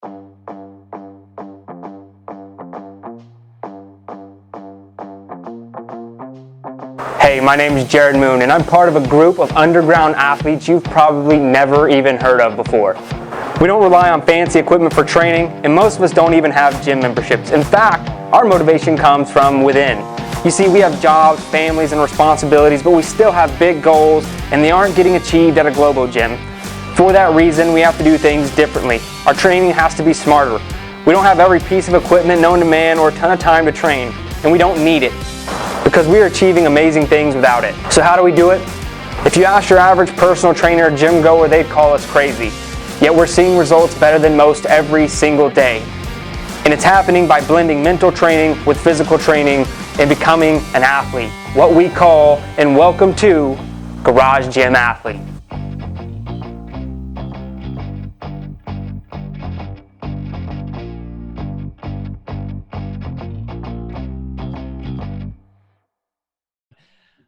Hey, my name is Jared Moon, and I'm part of a group of underground athletes you've probably never even heard of before. We don't rely on fancy equipment for training, and most of us don't even have gym memberships. In fact, our motivation comes from within. You see, we have jobs, families, and responsibilities, but we still have big goals, and they aren't getting achieved at a global gym. For that reason, we have to do things differently. Our training has to be smarter. We don't have every piece of equipment known to man or a ton of time to train, and we don't need it, because we are achieving amazing things without it. So how do we do it? If you ask your average personal trainer or gym goer, they'd call us crazy. Yet we're seeing results better than most every single day. And it's happening by blending mental training with physical training and becoming an athlete. What we call, and welcome to, Garage Gym Athlete.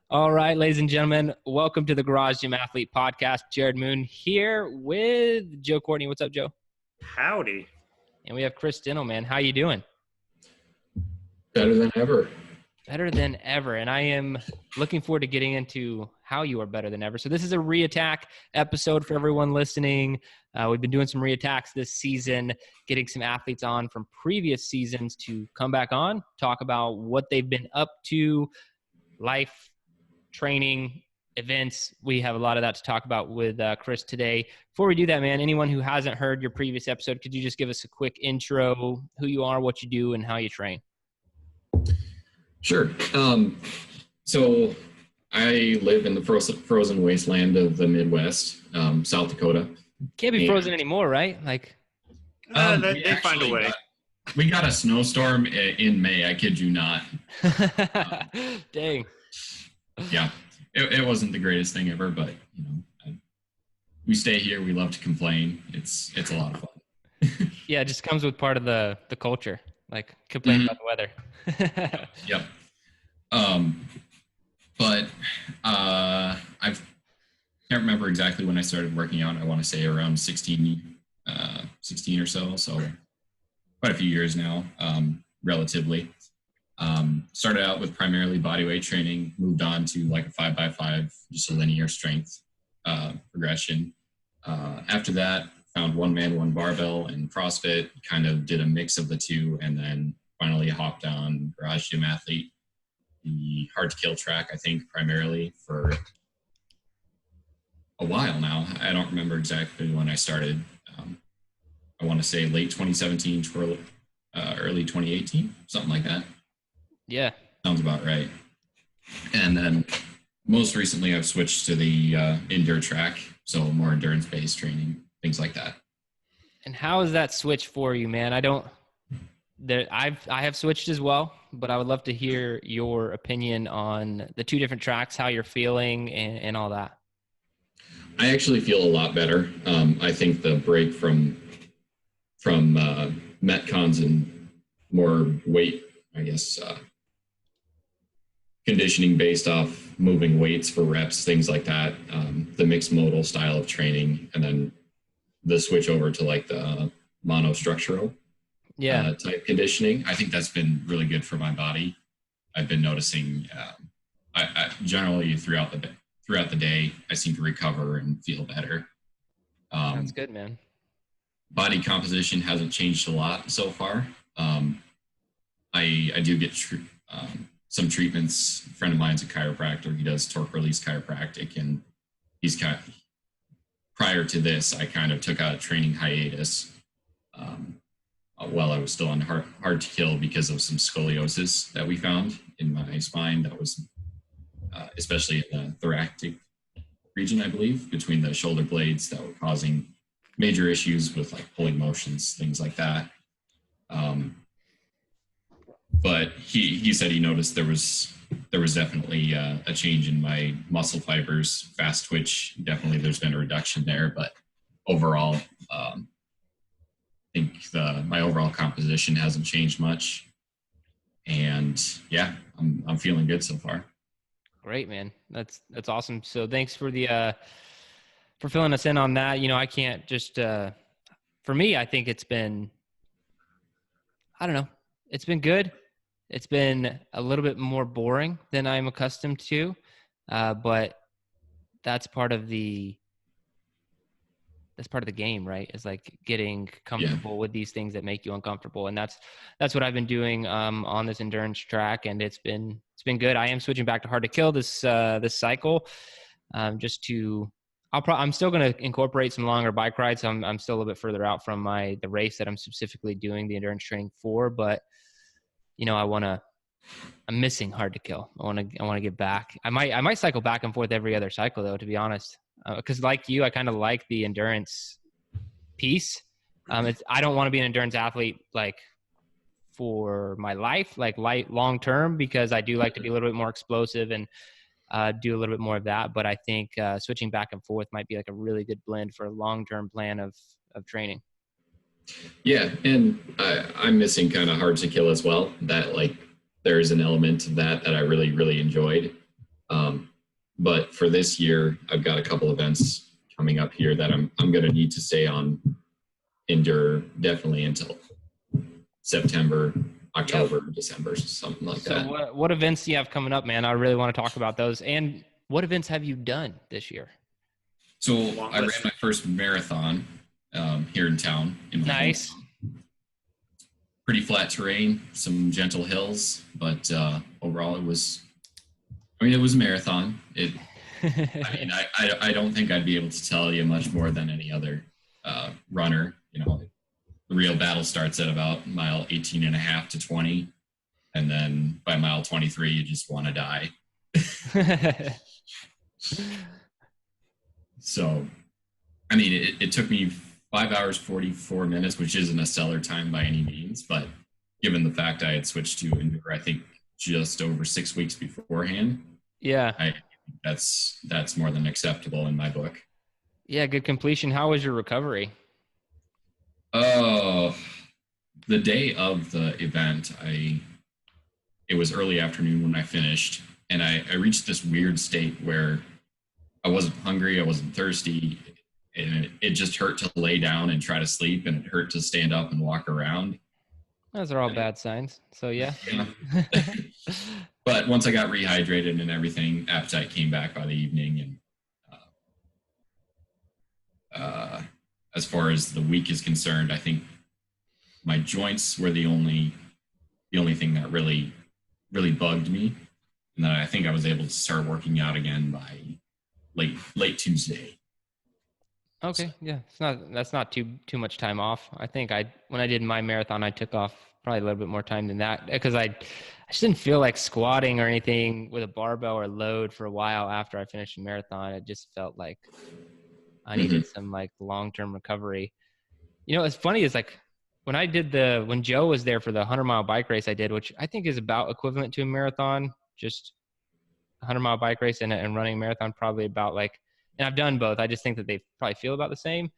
All right, ladies and gentlemen, welcome to the Garage Gym Athlete Podcast. Jared Moon here with Joe Courtney. What's up, Joe? Howdy. And we have Chris Dinnel, man. How you doing? Better than ever. Better than ever. And I am looking forward to getting into how you are better than ever. So this is a reattack episode for everyone listening. We've been doing some reattacks this season, getting some athletes on from previous seasons to come back on, talk about what they've been up to, life, training, events. We have a lot of that to talk about with Chris today. Before we do that, man, anyone who hasn't heard your previous episode, could you just give us a quick intro, who you are, what you do, and how you train? Sure. So I live in the frozen wasteland of the Midwest, South Dakota. Can't be frozen anymore, right? Like, they find a way. We got a snowstorm in May. I kid you not. Dang. Yeah, it wasn't the greatest thing ever, but you know, we stay here. We love to complain. It's a lot of fun. Yeah, it just comes with part of the culture, like complaining about the weather. Yep. But I can't remember exactly when I started working out. I want to say around 16 or so. So quite a few years now, relatively. Started out with primarily bodyweight training, moved on to like a 5x5, just a linear strength progression. After that, found one man, one barbell and CrossFit, kind of did a mix of the two, and then finally hopped on Garage Gym Athlete, the hard to kill track, I think primarily for a while now. I don't remember exactly when I started. I want to say late 2017 to early 2018, something like that. Yeah. Sounds about right. And then most recently I've switched to the indoor track, so more endurance-based training, things like that. And how is that switch for you, man? I have switched as well, but I would love to hear your opinion on the two different tracks, how you're feeling and all that. I actually feel a lot better. I think the break from Metcons and more weight, I guess, conditioning based off moving weights for reps, things like that, the mixed modal style of training, and then the switch over to like the monostructural type conditioning. I think that's been really good for my body. I've been noticing I generally throughout the day, I seem to recover and feel better. That's good, man. Body composition hasn't changed a lot so far. I do get some treatments. A friend of mine's a chiropractor. He does torque release chiropractic, and prior to this, I kind of took a training hiatus while I was still on hard to kill because of some scoliosis that we found in my spine. That was especially in the thoracic region, I believe, between the shoulder blades, that were causing major issues with like pulling motions, things like that. But he said he noticed there was definitely a change in my muscle fibers, fast twitch. Definitely there's been a reduction there, but overall, I think my overall composition hasn't changed much. And yeah, I'm feeling good so far. Great, man. That's awesome. So thanks for the for filling us in on that. You know, I can't just for me, I think it's been, I don't know, it's been good. It's been a little bit more boring than I'm accustomed to, but that's part of the game, right? Is like getting comfortable with these things that make you uncomfortable. And that's what I've been doing on this endurance track. And it's been good. I am switching back to hard to kill this cycle, just to, I'm still going to incorporate some longer bike rides. I'm still a little bit further out from the race that I'm specifically doing the endurance training for, but I'm missing hard to kill. I want to get back. I might cycle back and forth every other cycle though, to be honest. Because like you, I kind of like the endurance piece. I don't want to be an endurance athlete like for my life, like long term, because I do like to be a little bit more explosive and do a little bit more of that. But I think switching back and forth might be like a really good blend for a long term plan of training. Yeah, and I'm missing kind of hard to kill as well. That like there is an element of that I really, really enjoyed. But for this year, I've got a couple events coming up here that I'm going to need to stay on endure definitely until September, October, December, something like that. So what events do you have coming up, man? I really want to talk about those. And what events have you done this year? So I ran my first marathon here in town. Nice. Pretty flat terrain, some gentle hills, but overall it was a marathon. I don't think I'd be able to tell you much more than any other runner. The real battle starts at about mile 18 and a half to 20. And then by mile 23, you just want to die. So, it took me 5 hours, 44 minutes, which isn't a stellar time by any means. But given the fact I had switched to endure, I think just over 6 weeks beforehand. Yeah. That's more than acceptable in my book. Yeah, good completion. How was your recovery? The day of the event, it was early afternoon when I finished, and I reached this weird state where I wasn't hungry, I wasn't thirsty, and it just hurt to lay down and try to sleep, and it hurt to stand up and walk around. Those are all bad signs. So yeah. But once I got rehydrated and everything, appetite came back by the evening. And as far as the week is concerned, I think my joints were the only thing that really, really bugged me. And then I think I was able to start working out again by late Tuesday. Okay. Yeah. That's not too much time off. I think when I did my marathon, I took off probably a little bit more time than that because I just didn't feel like squatting or anything with a barbell or load for a while after I finished a marathon. It just felt like I needed some like long-term recovery. It's funny is like when Joe was there for the 100-mile bike race I did, which I think is about equivalent to a marathon, just a 100-mile bike race and running a marathon, probably about like, and I've done both. I just think that they probably feel about the same.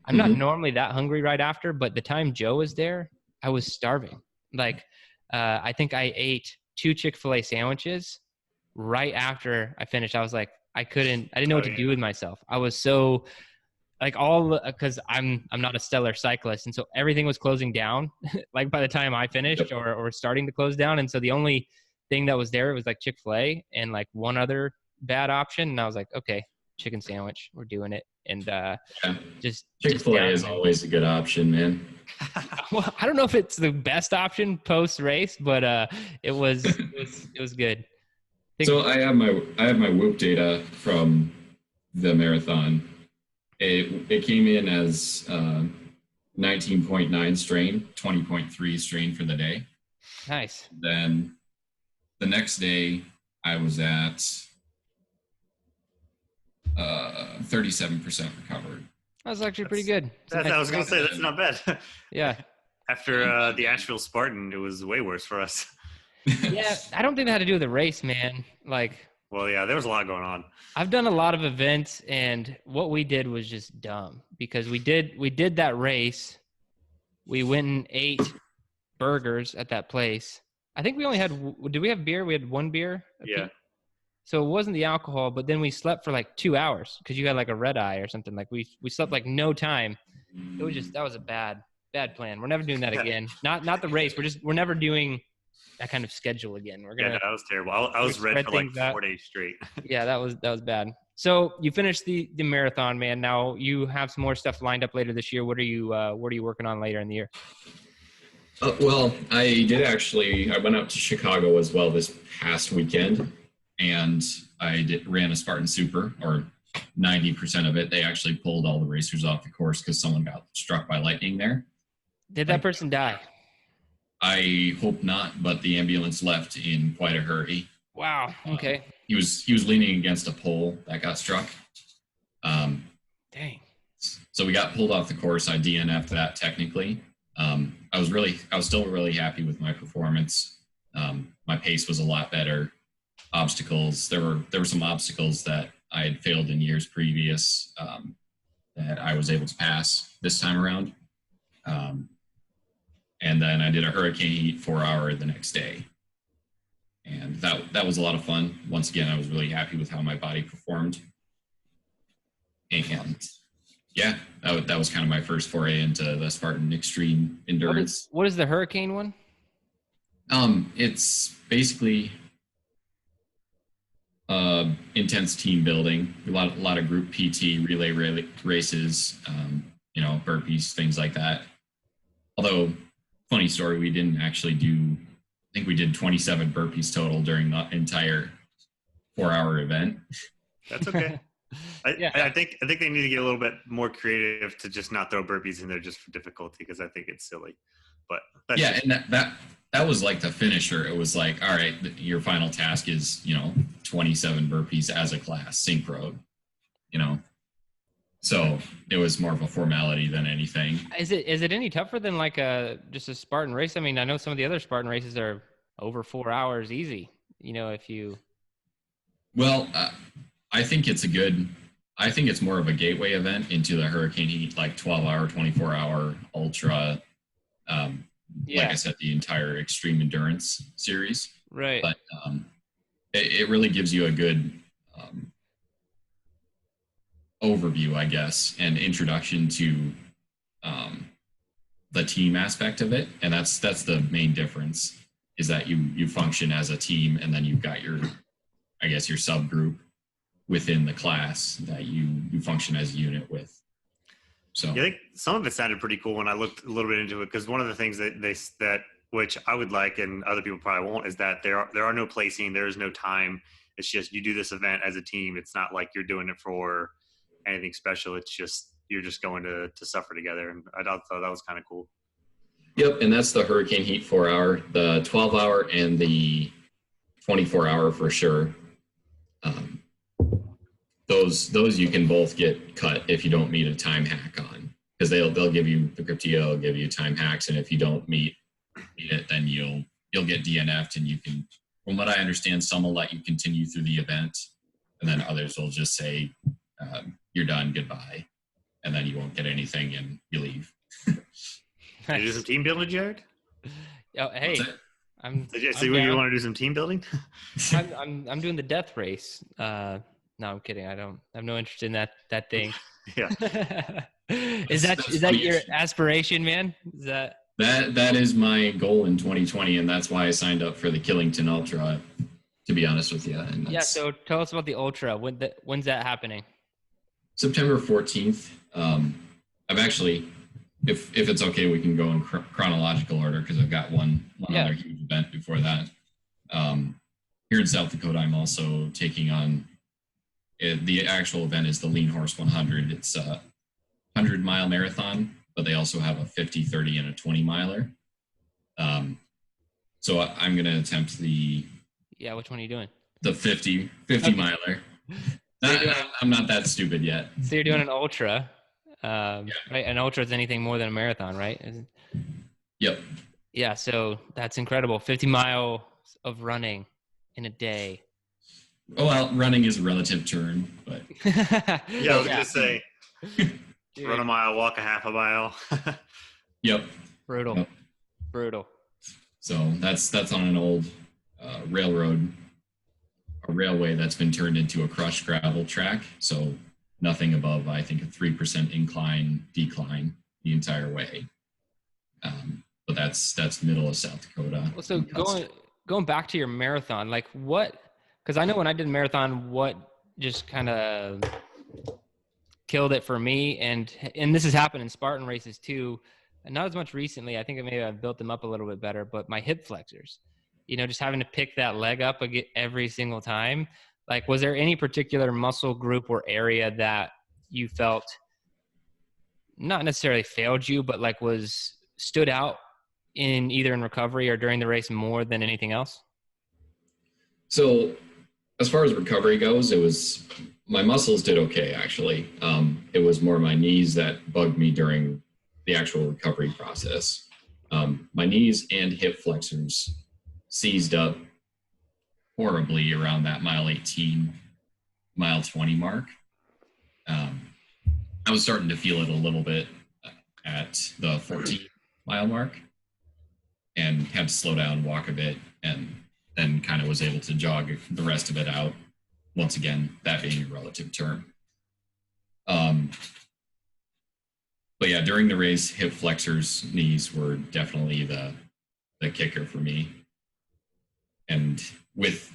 I'm not normally that hungry right after, but the time Joe was there, I was starving. Like, I think I ate 2 Chick-fil-A sandwiches right after I finished. I was like, I didn't know what to do with myself. I was so like cause I'm not a stellar cyclist. And so everything was closing down like by the time I finished or starting to close down. And so the only thing that was there was like Chick-fil-A and like one other bad option. And I was like, okay, chicken sandwich, we're doing it. And just Chick-fil-A is always a good option, man. Well, I don't know if it's the best option post race, but it was good. So I have my Whoop data from the marathon. It came in as 19.9 strain, 20.3 strain for the day. Nice. Then the next day I was at 37% recovered. That was actually pretty good. I was going to say, that's not bad. Yeah. After the Asheville Spartan, it was way worse for us. Yeah, I don't think that had to do with the race, man. Like, well, yeah, there was a lot going on. I've done a lot of events, and what we did was just dumb because we did that race. We went and ate burgers at that place. I think we only had. Did we have beer? We had one beer. Yeah. So it wasn't the alcohol, but then we slept for like 2 hours because you had like a red eye or something. Like we slept like no time, that was a bad plan. We're never doing that again. Not the race. We're never doing that kind of schedule again. We're Yeah, gonna. no, that was terrible. I was red spread for like things out. 4 days straight. Yeah, that was bad. So you finished the marathon, man. Now you have some more stuff lined up later this year. What are you working on later in the year? Well, I did actually. I went out to Chicago as well this past weekend, and ran a Spartan Super, or 90% of it. They actually pulled all the racers off the course because someone got struck by lightning there. Did that person die? I hope not, but the ambulance left in quite a hurry. Wow. Okay. He was leaning against a pole that got struck. Dang. So we got pulled off the course. I DNF'd that technically. I was still really happy with my performance. My pace was a lot better. Obstacles, there were some obstacles that I had failed in years previous that I was able to pass this time around. And then I did a hurricane heat 4-hour the next day. And that was a lot of fun. Once again, I was really happy with how my body performed. And yeah, that was kind of my first foray into the Spartan extreme endurance. What is the hurricane one? It's basically intense team building, a lot of group PT, relay races, burpees, things like that. Although, funny story, we didn't actually I think we did 27 burpees total during the entire 4-hour event. That's okay. I think they need to get a little bit more creative to just not throw burpees in there just for difficulty, because I think it's silly. But and that was like the finisher. It was like, all right, your final task is 27 burpees as a class, synchro. So it was more of a formality than anything. Is it any tougher than like just a Spartan race? I mean, I know some of the other Spartan races are over 4 hours easy. If you. Well, I think it's more of a gateway event into the hurricane heat, like 12-hour, 24-hour ultra. Like I said, the entire extreme endurance series. Right. But it really gives you a good overview, I guess, and introduction to the team aspect of it. And that's the main difference, is that you function as a team, and then you've got your subgroup within the class that you function as a unit with. So yeah, I think some of it sounded pretty cool when I looked a little bit into it, because one of the things that which I would like and other people probably won't, is that there are no placing, there is no time. It's just you do this event as a team. It's not like you're doing it for anything special. It's just you're just going to suffer together, and I thought that was kind of cool. Yep, and that's the hurricane heat 4-hour, the 12-hour, and the 24-hour for sure. Those you can both get cut if you don't meet a time hack on, because they'll give you the Cryptio will give you time hacks, and if you don't meet it, then you'll get DNF'd, and you can, from what I understand, some will let you continue through the event, and then others will just say you're done, goodbye, and then you won't get anything and you leave. Did you do some team building, Jared? Oh, hey, you want to do some team building? I'm doing the death race. No, I'm kidding. I have no interest in that thing. Yeah. Is that your aspiration, man? Is that is my goal in 2020, and that's why I signed up for the Killington Ultra, to be honest with you. And yeah. So tell us about the Ultra. When's that happening? September 14th. I've actually, if it's okay, we can go in chronological order, because I've got one other huge event before that. Here in South Dakota, I'm also taking on. The actual event is the Lean Horse 100. It's a 100-mile marathon, but they also have a 50, 30, and a 20-miler. So I'm going to attempt the... Yeah, which one are you doing? The 50 miler. I'm not that stupid yet. So you're doing an ultra. Right? An ultra is anything more than a marathon, right? Yep. Yeah, so that's incredible. 50 miles of running in a day. Oh, well, running is a relative term, but... Yeah, I was going to say, run a mile, walk a half a mile. Yep. Brutal. Yep. Brutal. So that's on an old railway that's been turned into a crushed gravel track. So nothing above, I think, a 3% decline. the entire way. But that's middle of South Dakota. Well, so going back to your marathon, like what, because I know when I did marathon, what just kind of killed it for me, and this has happened in Spartan races too, and not as much recently. I think maybe I've built them up a little bit better, but my hip flexors, just having to pick that leg up every single time. Like, was there any particular muscle group or area that you felt not necessarily failed you, but like stood out in either in recovery or during the race more than anything else? So as far as recovery goes, it was my muscles did okay, actually. It was more my knees that bugged me during the actual recovery process. My knees and hip flexors seized up horribly around that mile 18, mile 20 mark. I was starting to feel it a little bit at the 14 mile mark and had to slow down, walk a bit, and then kind of was able to jog the rest of it out. Once again, that being a relative term. But yeah, during the race, hip flexors, knees were definitely the kicker for me. And they've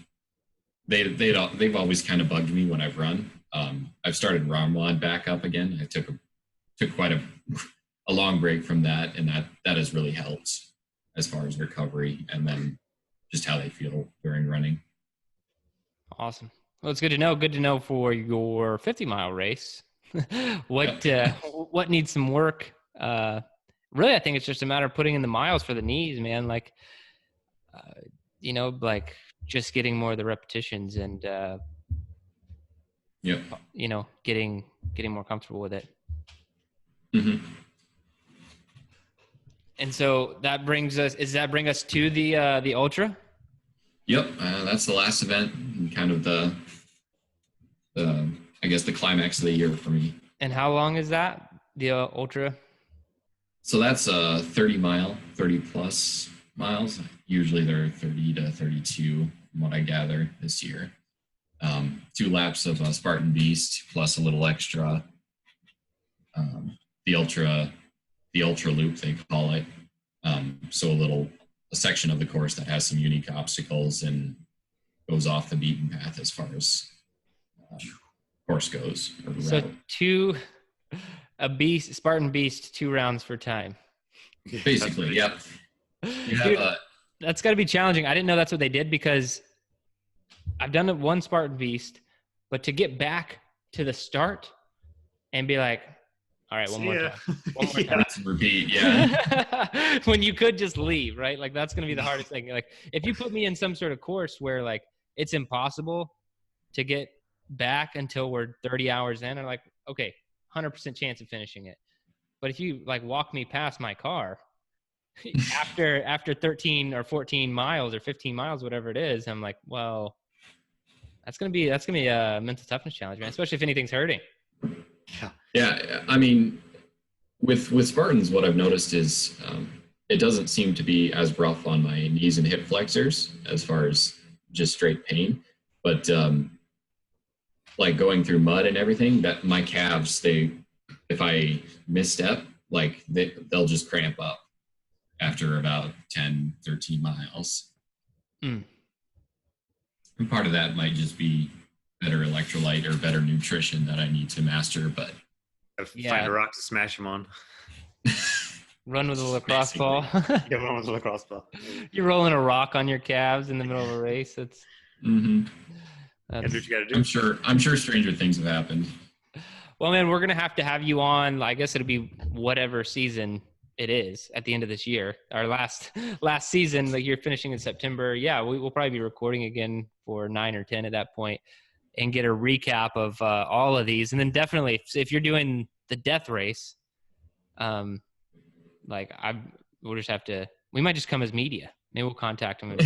always kind of bugged me when I've run. I've started ROMWOD back up again. I took quite a long break from that, and that has really helped as far as recovery and then just how they feel during running. Awesome. Well, it's good to know. Good to know for your 50-mile race. What needs some work? Really, I think it's just a matter of putting in the miles for the knees, man. Like, like just getting more of the repetitions and, getting more comfortable with it. Mm-hmm. And so does that bring us to the ultra? Yep. That's the last event and kind of the I guess the climax of the year for me. And how long is that, the ultra? So that's 30 plus miles. Usually they're 30 to 32 from what I gather this year. 2 laps of Spartan Beast plus a little extra. The ultra loop, they call it. So a section of the course that has some unique obstacles and goes off the beaten path as far as course goes. So Spartan Beast, 2 rounds for time. Basically, yep. Dude, that's got to be challenging. I didn't know that's what they did, because I've done it one Spartan Beast, but to get back to the start and be like, all right, one more time. Repeat, yeah. When you could just leave, right? Like, that's going to be the hardest thing. Like, if you put me in some sort of course where like it's impossible to get back until we're 30 hours in, I'm like, okay, 100% chance of finishing it. But if you like walk me past my car after 13 or 14 miles or 15 miles, whatever it is, I'm like, well, that's gonna be a mental toughness challenge, man. Especially if anything's hurting. Yeah. I mean, with Spartans, what I've noticed is it doesn't seem to be as rough on my knees and hip flexors as far as just straight pain, but like going through mud and everything, that my calves, if I misstep, like they'll just cramp up after about 10, 13 miles. And part of that might just be better electrolyte or better nutrition that I need to master, but find a rock to smash them on. Run with a lacrosse ball. Run with a lacrosse ball. You're rolling a rock on your calves in the middle of a race. That's what you got to do. I'm sure stranger things have happened. Well, man, we're going to have you on. I guess it'll be whatever season it is at the end of this year. Our last season, like, you're finishing in September. Yeah, we'll probably be recording again for 9 or 10 at that point and get a recap of all of these. And then definitely, if you're doing the death race, we'll just have to, we might just come as media. Maybe we'll contact them.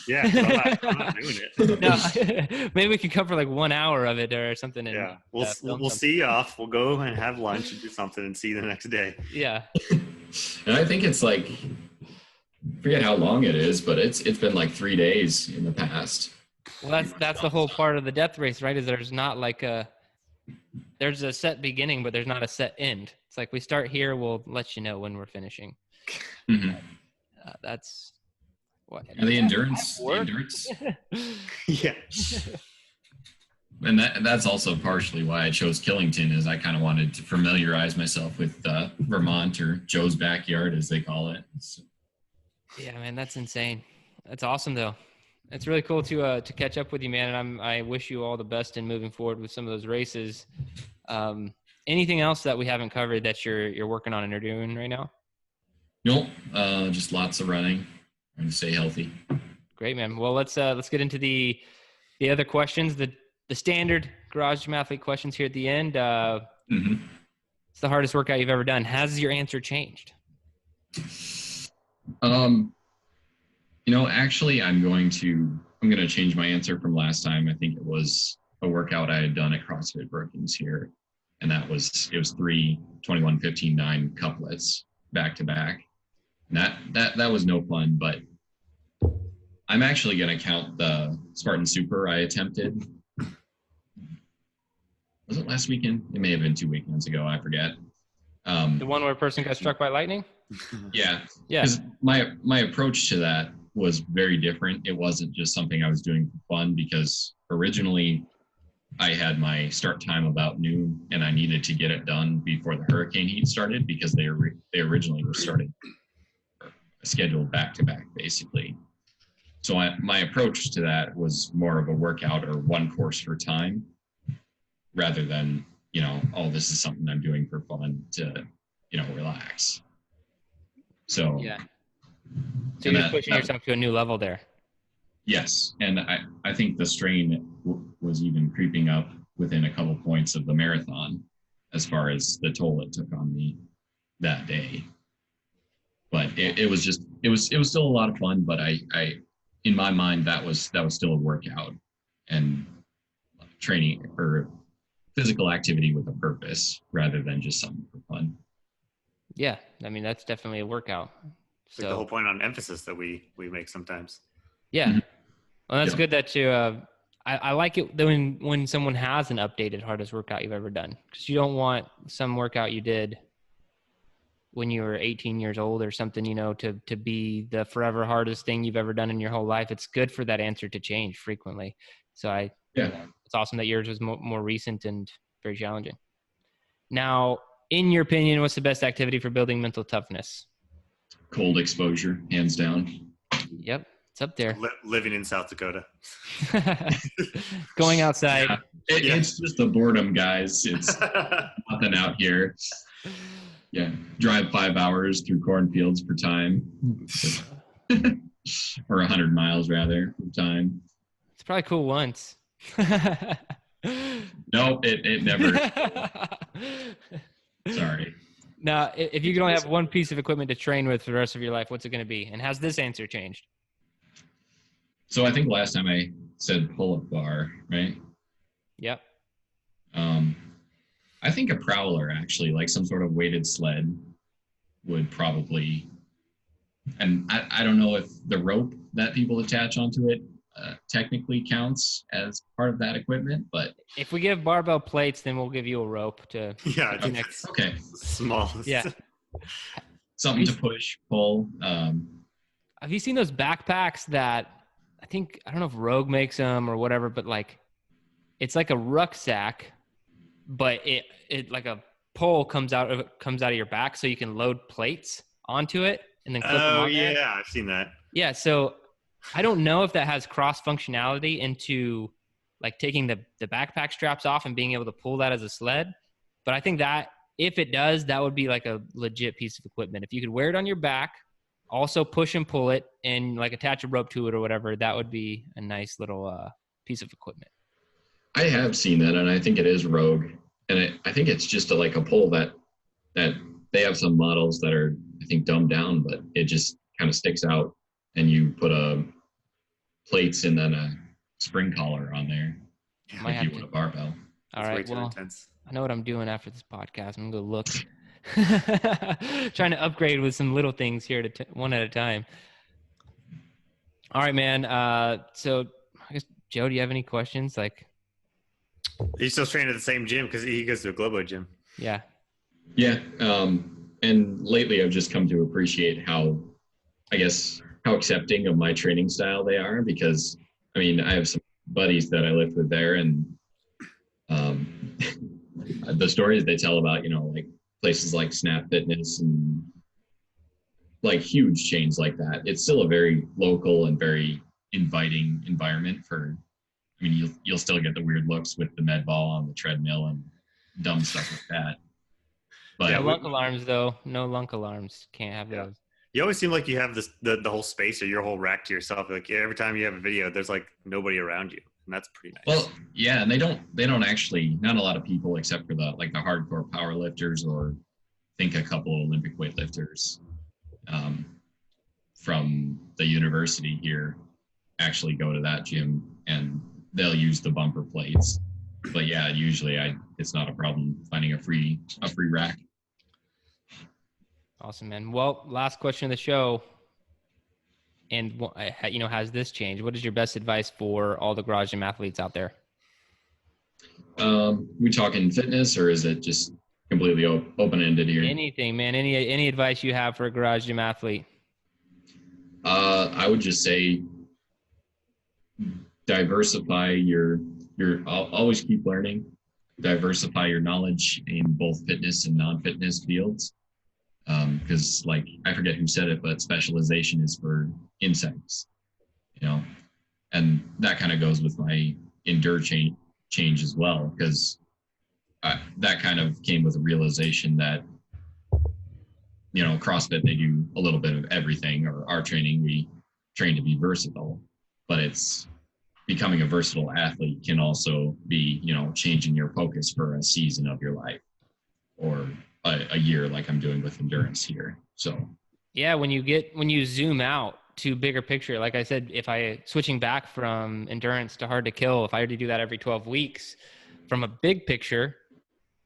Yeah, I'm not doing it. No, maybe we could cover like 1 hour of it or something. And, we'll see you off. We'll go and have lunch and do something and see you the next day. Yeah. And I think it's like, forget how long it is, but it's been like 3 days in the past. Well, that's the whole part of the death race, right? Is there's not like there's a set beginning, but there's not a set end. It's like we start here, we'll let you know when we're finishing. Mm-hmm. That's what. And the endurance. Yeah. And that's also partially why I chose Killington, is I kind of wanted to familiarize myself with Vermont, or Joe's backyard, as they call it. So. Yeah, man, that's insane. That's awesome, though. It's really cool to catch up with you, man. And I wish you all the best in moving forward with some of those races. Anything else that we haven't covered that you're working on and are doing right now? Nope. Just lots of running, trying to stay healthy. Great, man. Well, let's get into the other questions. The standard Garage Gym Athlete questions here at the end. It's the hardest workout you've ever done. Has your answer changed? Actually, I'm going to change my answer from last time. I think it was a workout I had done at CrossFit Brookings here, and it was 3 21 15 9 couplets back to back. And that was no fun, but I'm actually going to count the Spartan Super I attempted. Was it last weekend? It may have been 2 weekends ago. I forget. The one where a person got struck by lightning? Yeah. Yeah. Because my approach to that was very different. It wasn't just something I was doing for fun, because originally I had my start time about noon, and I needed to get it done before the hurricane heat started, because they originally were scheduled back to back, basically. So my approach to that was more of a workout or one course for time, rather than, this is something I'm doing for fun to, relax. So yeah. So you're just pushing yourself to a new level there. Yes. And I think the strain was even creeping up within a couple points of the marathon, as far as the toll it took on me that day. But it was still a lot of fun, but I in my mind, that was still a workout and training or physical activity with a purpose, rather than just something for fun. Yeah. I mean, that's definitely a workout. So the whole point on emphasis that we make sometimes. Yeah. Mm-hmm. Well, that's good that you, I like it when someone has an updated hardest workout you've ever done, because you don't want some workout you did when you were 18 years old or something, to be the forever hardest thing you've ever done in your whole life. It's good for that answer to change frequently. So it's awesome that yours was more recent and very challenging. Now, in your opinion, what's the best activity for building mental toughness? Cold exposure, hands down. Yep. It's up there. Living in South Dakota. Going outside. Yeah. It's just a boredom, guys. It's nothing out here. Yeah. Drive 5 hours through cornfields for time. Or 100 miles, rather, for time. It's probably cool once. No, it never. Sorry. Now, if you could only have one piece of equipment to train with for the rest of your life, what's it going to be? And has this answer changed? So I think last time I said pull-up bar, right? Yep. I think a prowler, actually, like some sort of weighted sled, would probably, and I don't know if the rope that people attach onto it technically counts as part of that equipment, but if we give barbell plates, then we'll give you a rope to okay, small. Yeah. Something to push, pull. Have you seen those backpacks that I don't know if Rogue makes them or whatever, but it's like a rucksack, but it like a pole comes out of your back, so you can load plates onto it and then clip them on there. Yeah, I've seen that. Yeah, so I don't know if that has cross functionality into like taking the backpack straps off and being able to pull that as a sled. But I think that if it does, that would be like a legit piece of equipment. If you could wear it on your back, also push and pull it and like attach a rope to it or whatever, that would be a nice little piece of equipment. I have seen that, and I think it is Rogue. And I think it's just like a pole that they have some models that are, I think, dumbed down, but it just kind of sticks out, and you put plates and then a spring collar on there. If you want a barbell. All right. Well, intense. I know what I'm doing after this podcast. I'm going to go look. Trying to upgrade with some little things here one at a time. All right, man. So I guess, Joe, do you have any questions? He's still training at the same gym because he goes to a Globo gym. Yeah. Yeah. And lately I've just come to appreciate how accepting of my training style they are, because I mean, I have some buddies that I lift with there, and the stories they tell about, like places like Snap Fitness and like huge chains like that, it's still a very local and very inviting environment for, I mean, you'll still get the weird looks with the med ball on the treadmill and dumb stuff like that. But No lunk alarms, though. No lunk alarms. Can't have those. You always seem like you have the whole space or your whole rack to yourself. Like every time you have a video, there's like nobody around you, and that's pretty nice. Well, yeah, and they don't actually, not a lot of people except for the hardcore power lifters, or I think a couple Olympic weightlifters from the university here actually go to that gym, and they'll use the bumper plates. But yeah, usually it's not a problem finding a free rack. Awesome, man. Well, last question of the show. And, has this changed? What is your best advice for all the garage gym athletes out there? We talking fitness, or is it just completely open-ended here? Anything, man. Any advice you have for a garage gym athlete? I would just say diversify your always keep learning, diversify your knowledge in both fitness and non-fitness fields. Because I forget who said it, but specialization is for insects, and that kind of goes with my endure change as well, because that kind of came with a realization that, CrossFit, they do a little bit of everything, or our training, we train to be versatile, but it's becoming a versatile athlete can also be, changing your focus for a season of your life, or a year, like I'm doing with endurance here. So yeah, when you zoom out to bigger picture, like I said, if I switching back from endurance to hard to kill, if I had to do that every 12 weeks from a big picture,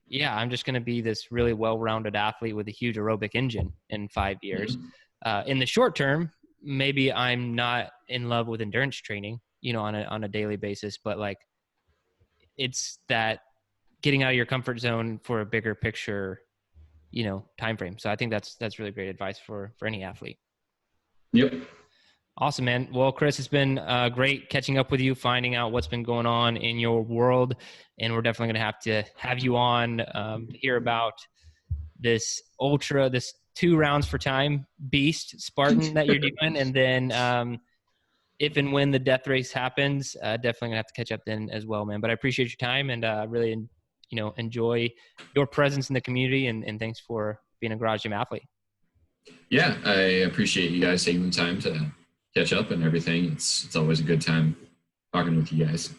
yeah, I'm just going to be this really well-rounded athlete with a huge aerobic engine in 5 years. In the short term, maybe I'm not in love with endurance training, on a daily basis, but it's that getting out of your comfort zone for a bigger picture, time frame. So I think that's really great advice for any athlete. Yep. Awesome, man. Well, Chris, it's been great catching up with you, finding out what's been going on in your world. And we're definitely going to have you on to hear about this 2 rounds for time beast Spartan that you're doing. And then if and when the death race happens, definitely gonna have to catch up then as well, man. But I appreciate your time, and really, enjoy your presence in the community, and thanks for being a garage gym athlete. Yeah, I appreciate you guys taking the time to catch up and everything. It's always a good time talking with you guys.